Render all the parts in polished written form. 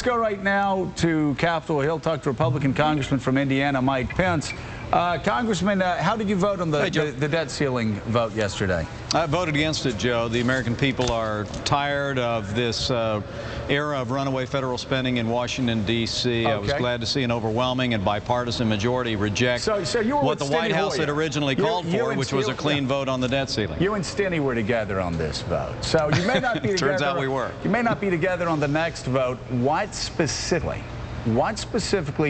go right now to Capitol Hill, talk to Republican Congressman from Indiana, Rep.Pence. Congressman, how did you vote on the debt ceiling vote yesterday? I voted against it, Joe. The American people are tired of this era of runaway federal spending in Washington, D.C. Okay. I was glad to see an overwhelming and bipartisan majority reject what the White House had originally called for, which was a clean vote on the debt ceiling. You and Stinney were together on this vote. So you may not be together. Turns out we were. You may not be together on the next vote. What specifically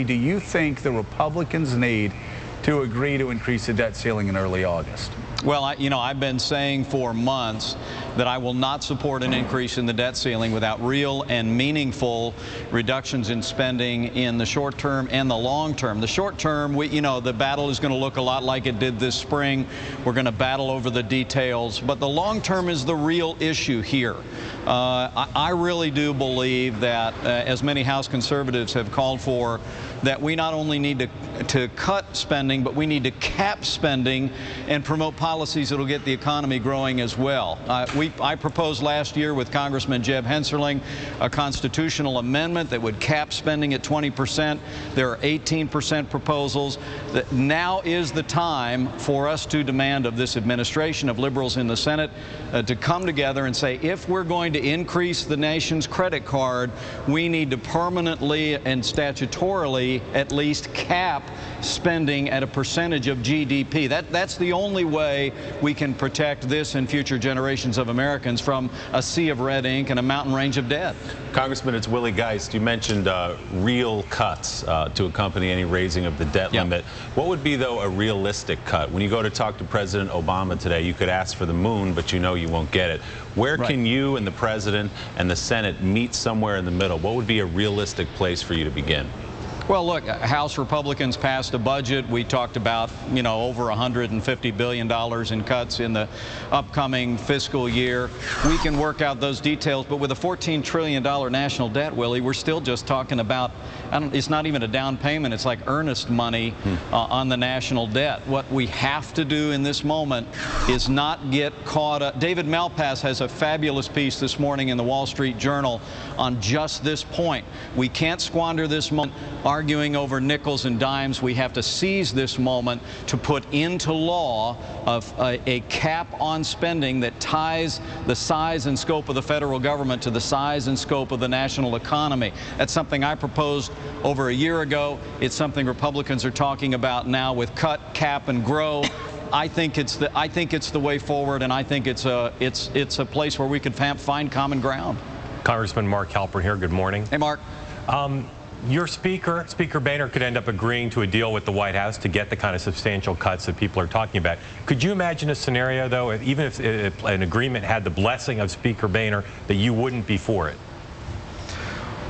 do you think the Republicans need to agree to increase the debt ceiling in early August? Well, I've been saying for months that I will not support an increase in the debt ceiling without real and meaningful reductions in spending in the short term and the long term. The short term, the battle is going to look a lot like it did this spring. We're going to battle over the details, but the long term is the real issue here. I really do believe that, as many House conservatives have called for, that we not only need to cut spending, but we need to cap spending and promote policies that will get the economy growing as well. I proposed last year with Congressman Jeb Hensarling a constitutional amendment that would cap spending at 20%. There are 18% proposals. That now is the time for us to demand of this administration, of liberals in the Senate, to come together and say, if we're going to increase the nation's credit card, we need to permanently and statutorily at least cap spending at a percentage of GDP. That's the only way we can protect this and future generations of Americans from a sea of red ink and a mountain range of debt. Congressman, it's Willie Geist. You mentioned real cuts to accompany any raising of the debt limit. What would be, though, a realistic cut? When you go to talk to President Obama today, you could ask for the moon, but you know you won't get it. Where can you and the President and the Senate meet somewhere in the middle? What would be a realistic place for you to begin? Well, look, House Republicans passed a budget. We talked about, over $150 billion in cuts in the upcoming fiscal year. We can work out those details, but with a $14 trillion national debt, Willie, we're still just talking about, it's not even a down payment. It's like earnest money on the national debt. What we have to do in this moment is not get caught up. David Malpass has a fabulous piece this morning in the Wall Street Journal on just this point. We can't squander this moment arguing over nickels and dimes. We have to seize this moment to put into law a cap on spending that ties the size and scope of the federal government to the size and scope of the national economy. That's something I proposed over a year ago. It's something Republicans are talking about now with cut, cap, and grow. I think it's the way forward, and I think it's a place where we could find common ground. Congressman Mark Halpern here. Good morning. Hey, Mark. Your Speaker Boehner, could end up agreeing to a deal with the White House to get the kind of substantial cuts that people are talking about. Could you imagine a scenario, though, even if an agreement had the blessing of Speaker Boehner, that you wouldn't be for it?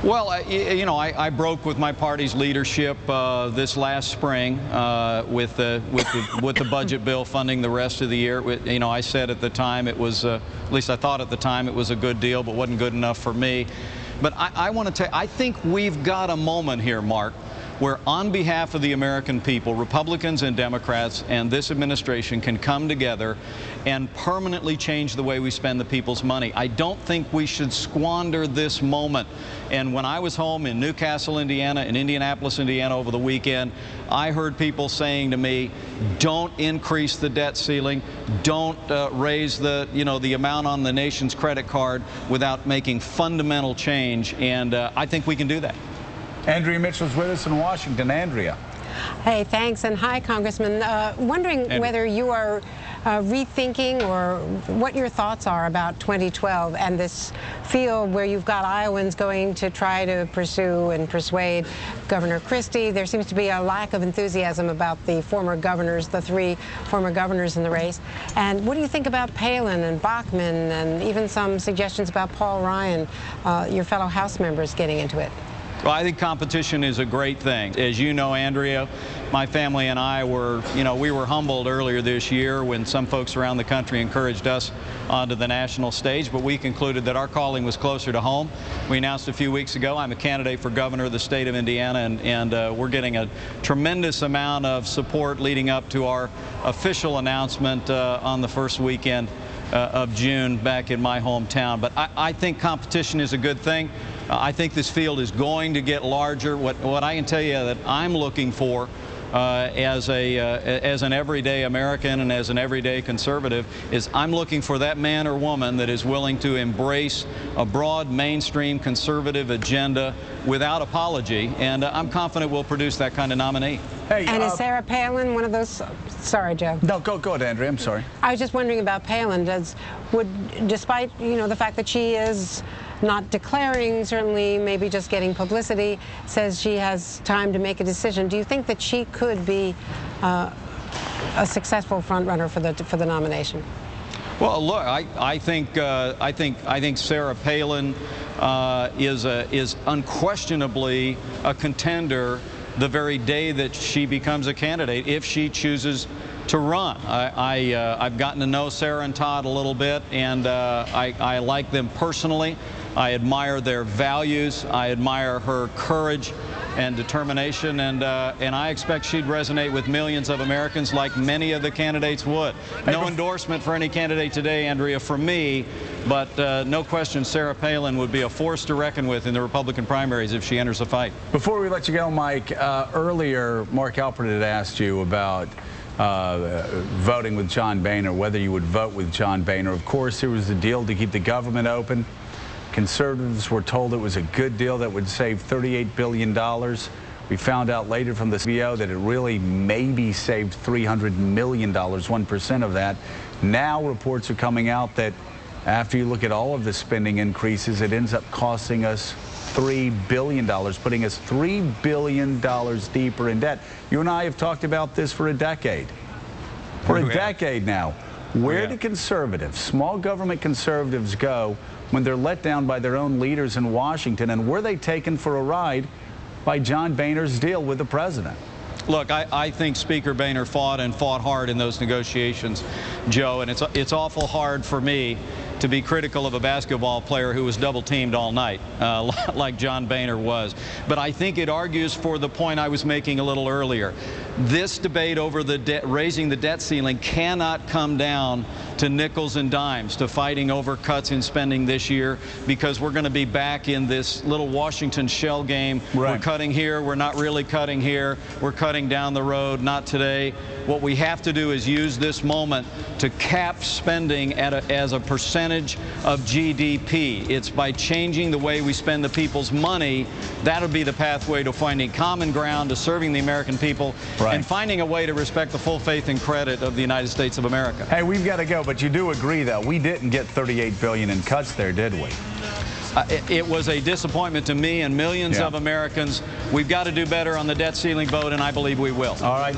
Well, I broke with my party's leadership this last spring with the budget bill funding the rest of the year. I said at the time it was, at least I thought at the time it was a good deal, but wasn't good enough for me. But I want to tell you, I think we've got a moment here, Mark, where on behalf of the American people, Republicans and Democrats and this administration can come together and permanently change the way we spend the people's money. I don't think we should squander this moment. And when I was home in Newcastle, Indiana, and Indianapolis, Indiana over the weekend, I heard people saying to me, don't increase the debt ceiling, don't raise the amount on the nation's credit card without making fundamental change. And I think we can do that. Andrea Mitchell's with us in Washington. Andrea. Hey, thanks, and hi, Congressman. Wondering whether you are rethinking or what your thoughts are about 2012 and this field where you've got Iowans going to try to pursue and persuade Governor Christie. There seems to be a lack of enthusiasm about the former governors, the three former governors in the race. And what do you think about Palin and Bachmann and even some suggestions about Paul Ryan, your fellow House members, getting into it? Well, I think competition is a great thing. As you know, Andrea, my family and I were, we were humbled earlier this year when some folks around the country encouraged us onto the national stage, but we concluded that our calling was closer to home. We announced a few weeks ago I'm a candidate for governor of the state of Indiana, and we're getting a tremendous amount of support leading up to our official announcement on the first weekend of June back in my hometown. But I think competition is a good thing. I think this field is going to get larger. What I can tell you that I'm looking for as an everyday American and as an everyday conservative is I'm looking for that man or woman that is willing to embrace a broad mainstream conservative agenda without apology, and I'm confident we'll produce that kind of nominee. Hey, and is Sarah Palin one of those? Sorry, Joe. No, go ahead, Andrea. I'm sorry. I was just wondering about Palin. Despite the fact that she is not declaring, certainly maybe just getting publicity, says she has time to make a decision. Do you think that she could be a successful frontrunner for the nomination? Well, look, I think Sarah Palin is unquestionably a contender the very day that she becomes a candidate, if she chooses to run. I've gotten to know Sarah and Todd a little bit, and I like them personally. I admire their values. I admire her courage and determination, and I expect she'd resonate with millions of Americans like many of the candidates would. No endorsement for any candidate today, Andrea, from me, but no question Sarah Palin would be a force to reckon with in the Republican primaries if she enters the fight. Before we let you go, Mike, earlier Mark Alpert had asked you about voting with John Boehner, whether you would vote with John Boehner. Of course, there was a deal to keep the government open. Conservatives were told it was a good deal that would save $38 billion. We found out later from the CBO that it really maybe saved $300 million, 1% of that. Now reports are coming out that after you look at all of the spending increases, it ends up costing us $3 billion, putting us $3 billion deeper in debt. You and I have talked about this for a decade. For a decade now. Where do conservatives, small government conservatives, go when they're let down by their own leaders in Washington? And were they taken for a ride by John Boehner's deal with the president? Look, I think Speaker Boehner fought hard in those negotiations, Joe, and it's awful hard for me to be critical of a basketball player who was double-teamed all night, like John Boehner was. But I think it argues for the point I was making a little earlier. This debate over raising the debt ceiling cannot come down to nickels and dimes, to fighting over cuts in spending this year, because we're going to be back in this little Washington shell game. Right. We're cutting here, we're not really cutting here, we're cutting down the road, not today. What we have to do is use this moment to cap spending as a percentage of GDP. It's by changing the way we spend the people's money. That'll be the pathway to finding common ground, to serving the American people, and finding a way to respect the full faith and credit of the United States of America. Hey, we've got to go, but you do agree, though, we didn't get $38 billion in cuts there, did we? It was a disappointment to me and millions of Americans. We've got to do better on the debt ceiling vote, and I believe we will. All right.